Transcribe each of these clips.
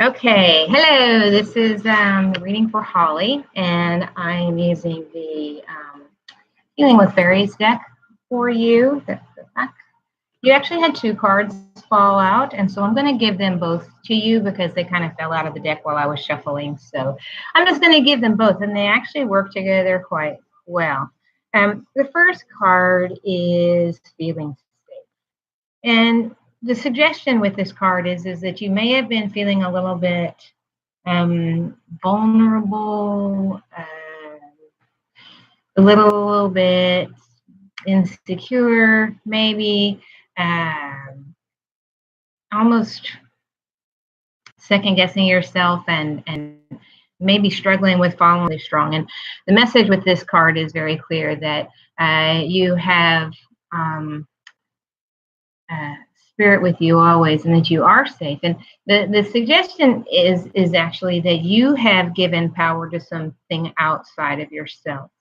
Okay, hello. This is reading for Holly, and I am using the Healing with Fairies deck for you. That's the back. You actually had two cards fall out, and so I'm going to give them both to you because they kind of fell out of the deck while I was shuffling. So I'm just going to give them both, and they actually work together quite well. The first card is Feeling Safe. And the suggestion with this card is that you may have been feeling a little bit vulnerable, a little bit insecure, maybe almost second guessing yourself and maybe struggling with following really strong. And the message with this card is very clear that you have spirit with you always, and that you are safe. And the suggestion is actually that you have given power to something outside of yourself,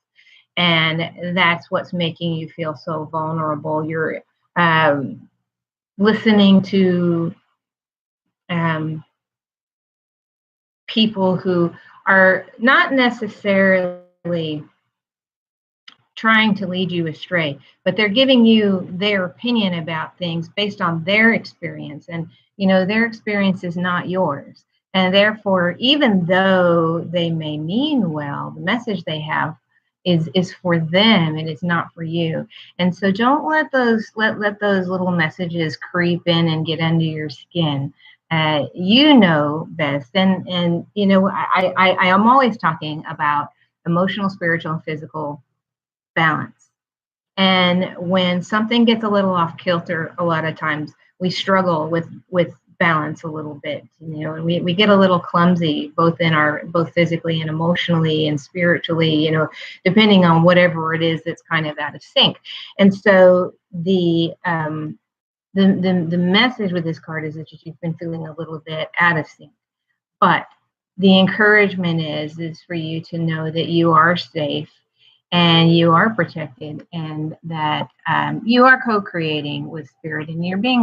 and that's what's making you feel so vulnerable. You're listening to people who are not necessarily trying to lead you astray, but they're giving you their opinion about things based on their experience. And, their experience is not yours. And therefore, even though they may mean well, the message they have is for them and it's not for you. And so don't let those little messages creep in and get under your skin. You know best. And I am always talking about emotional, spiritual, and physical balance. And when something gets a little off kilter, a lot of times we struggle with balance a little bit, and we get a little clumsy, both physically and emotionally and spiritually, depending on whatever it is that's kind of out of sync. And so the message with this card is that you've been feeling a little bit out of sync, but the encouragement is for you to know that you are safe and you are protected, and that you are co-creating with spirit, and you're being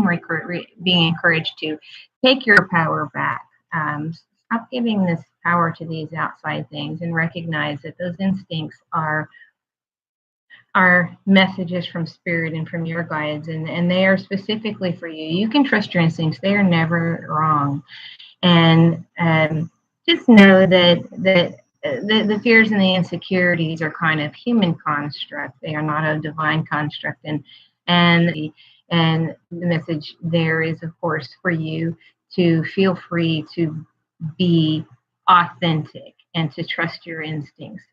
encouraged to take your power back. Stop giving this power to these outside things, and recognize that those instincts are messages from spirit and from your guides, and they are specifically for you. You can trust your instincts; they are never wrong. And just know that the fears and the insecurities are kind of human construct. They are not a divine construct. And the message there is, of course, for you to feel free to be authentic and to trust your instincts,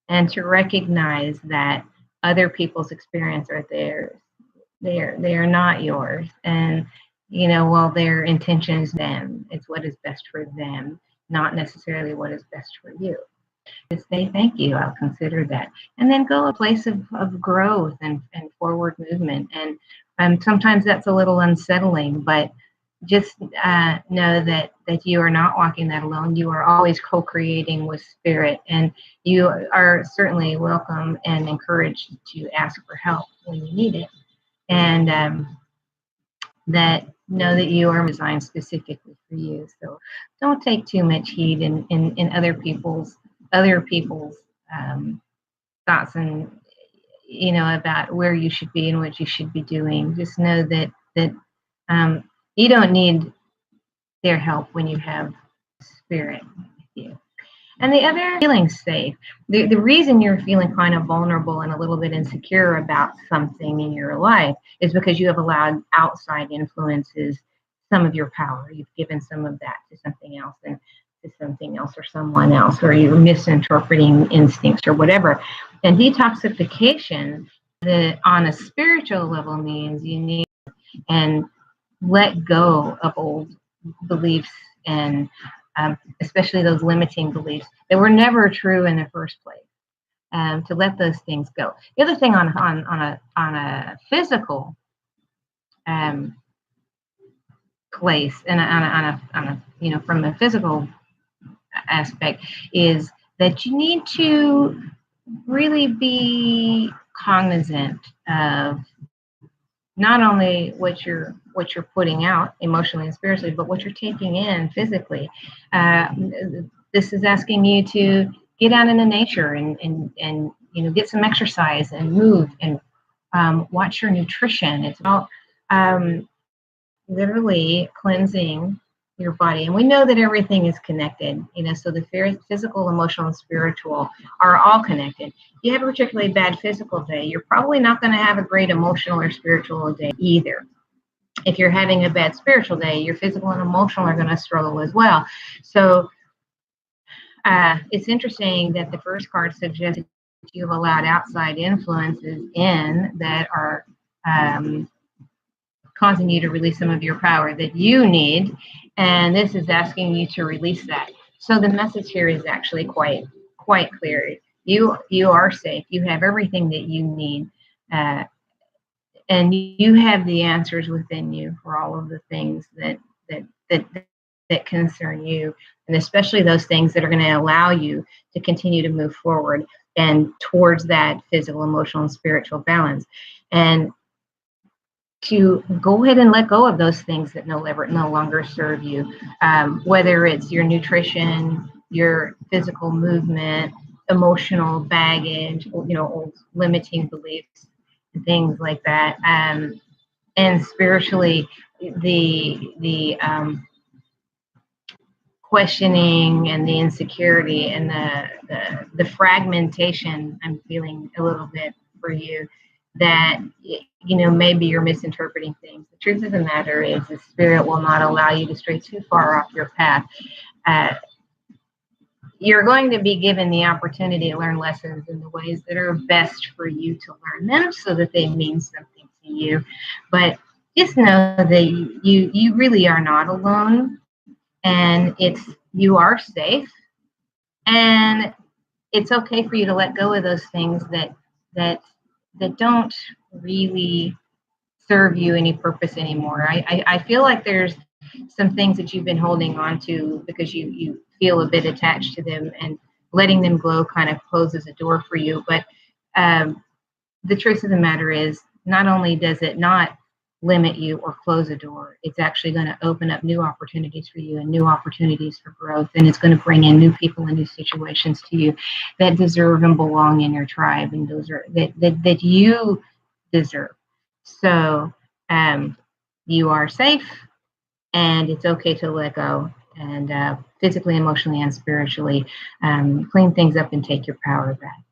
and to recognize that other people's experience are theirs. They are not yours. And while their intention is them, it's what is best for them, not necessarily what is best for you. Just say thank you, I'll consider that. And then go a place of growth and forward movement. And sometimes that's a little unsettling, but just know that you are not walking that alone. You are always co-creating with spirit, and you are certainly welcome and encouraged to ask for help when you need it. And that know that you are designed specifically for you. So don't take too much heed in other people's thoughts, and about where you should be and what you should be doing. Just know that you don't need their help when you have spirit with you. And the other, feeling safe. The reason you're feeling kind of vulnerable and a little bit insecure about something in your life is because you have allowed outside influences some of your power. You've given some of that to something else, and to something else or someone else, or you're misinterpreting instincts or whatever. And detoxification, on a spiritual level, means you need and let go of old beliefs, and especially those limiting beliefs that were never true in the first place. To let those things go. The other thing on a physical place, and on a from a physical aspect, is that you need to really be cognizant of not only what you're what you're putting out emotionally and spiritually, but what you're taking in physically. This is asking you to get out into nature and get some exercise and move and watch your nutrition. It's about literally cleansing your body. And we know that everything is connected, so the physical, emotional, and spiritual are all connected. If you have a particularly bad physical day, you're probably not going to have a great emotional or spiritual day either. If you're having a bad spiritual day, your physical and emotional are going to struggle as well. So it's interesting that the first card suggests that you've allowed outside influences in that are causing you to release some of your power that you need, and this is asking you to release that. So the message here is actually quite clear. You are safe. You have everything that you need, and you have the answers within you for all of the things that concern you, and especially those things that are going to allow you to continue to move forward and towards that physical, emotional, and spiritual balance. And to go ahead and let go of those things that no longer serve you, whether it's your nutrition, your physical movement, emotional baggage, old limiting beliefs, and things like that. And spiritually, the questioning and the insecurity and the fragmentation I'm feeling a little bit for you, that maybe you're misinterpreting things. The truth of the matter is the spirit will not allow you to stray too far off your path. You're going to be given the opportunity to learn lessons in the ways that are best for you to learn them so that they mean something to you. But just know that you really are not alone, and you are safe, and it's okay for you to let go of those things that don't really serve you any purpose anymore. I feel like there's some things that you've been holding on to because you feel a bit attached to them, and letting them go kind of closes a door for you. But the truth of the matter is, not only does it not limit you or close a door, it's actually going to open up new opportunities for you and new opportunities for growth. And it's going to bring in new people and new situations to you that deserve and belong in your tribe, and those are that you deserve. So you are safe, and it's okay to let go, and physically, emotionally, and spiritually clean things up and take your power back.